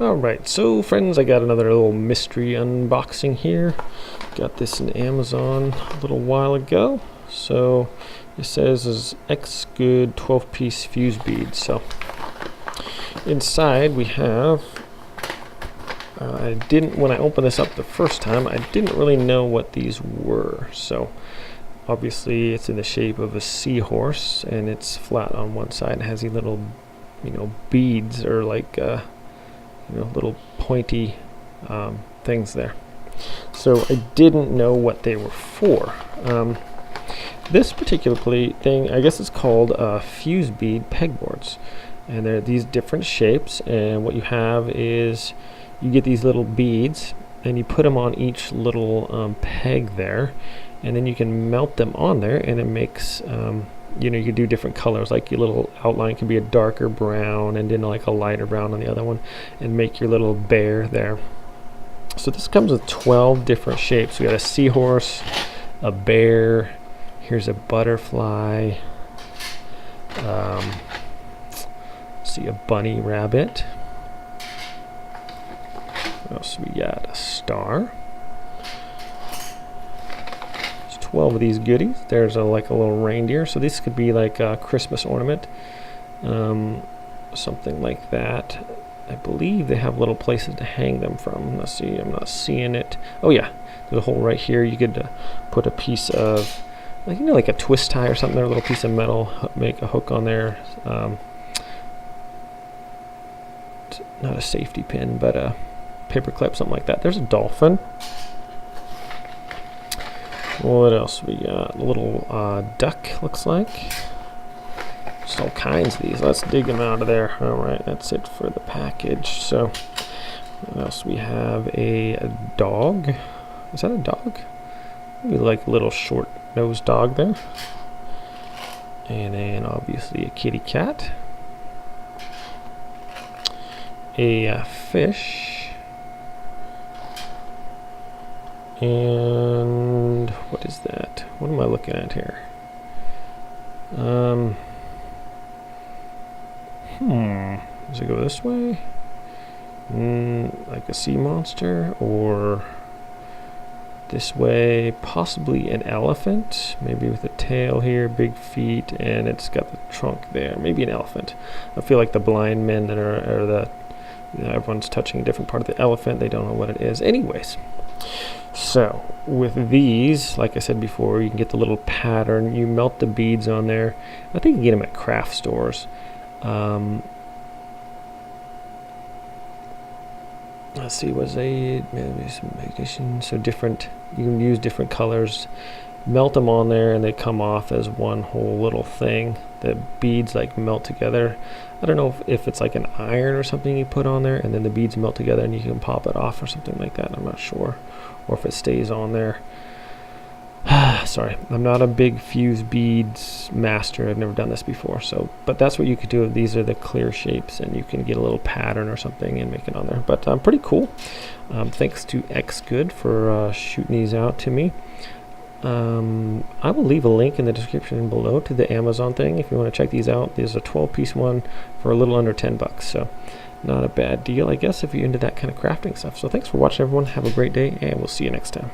Alright, so friends, I got another little mystery unboxing here. Got this in Amazon a little while ago. So it says is Xgood 12-piece fuse beads. So inside we have, when I opened this up the first time, I didn't really know what these were. So obviously it's in the shape of a seahorse and it's flat on one side. It has these little, beads or like little pointy things there. So I didn't know what they were for. This particular thing, I guess it's called fuse bead pegboards, and they're these different shapes, and what you have is you get these little beads and you put them on each little peg there, and then you can melt them on there, and it makes you can do different colors, like your little outline can be a darker brown and then like a lighter brown on the other one, and make your little bear there. So this comes with 12 different shapes. We got a seahorse, a bear, here's a butterfly, see a bunny rabbit. What else we got? A star. 12 of these goodies. There's like a little reindeer, so this could be like a Christmas ornament, something like that. I believe they have little places to hang them from. Let's see, I'm not seeing it. Oh yeah, there's a hole right here. You could put a piece of like a twist tie or something there, a little piece of metal, make a hook on there. Not a safety pin, but a paper clip, something like that. There's a dolphin. What else we got? A little duck, looks like. Just all kinds of these. Let's dig them out of there. Alright, that's it for the package. So, what else? We have a dog. Is that a dog? Maybe like a little short-nosed dog there. And then obviously a kitty cat. A fish. And what is that? What am I looking at here? Does it go this way? Like a sea monster, or this way? Possibly an elephant, maybe with a tail here, big feet, and it's got the trunk there. Maybe an elephant. I feel like the blind men that are everyone's touching a different part of the elephant. They don't know what it is. Anyways. So with these, like I said before, you can get the little pattern. You melt the beads on there. I think you can get them at craft stores. Let's see, maybe some magician. So different, you can use different colors, melt them on there, and they come off as one whole little thing. The beads like melt together. I don't know if it's like an iron or something you put on there, and then the beads melt together and you can pop it off or something like that. I'm not sure. Or if it stays on there. Sorry, I'm not a big fuse beads master. I've never done this before. But that's what you could do. These are the clear shapes, and you can get a little pattern or something and make it on there. But pretty cool. Thanks to Xgood for shooting these out to me. I will leave a link in the description below to the Amazon thing if you want to check these out. There's a 12-piece one for a little under $10, so not a bad deal, I guess, if you're into that kind of crafting stuff. So thanks for watching, everyone. Have a great day, and we'll see you next time.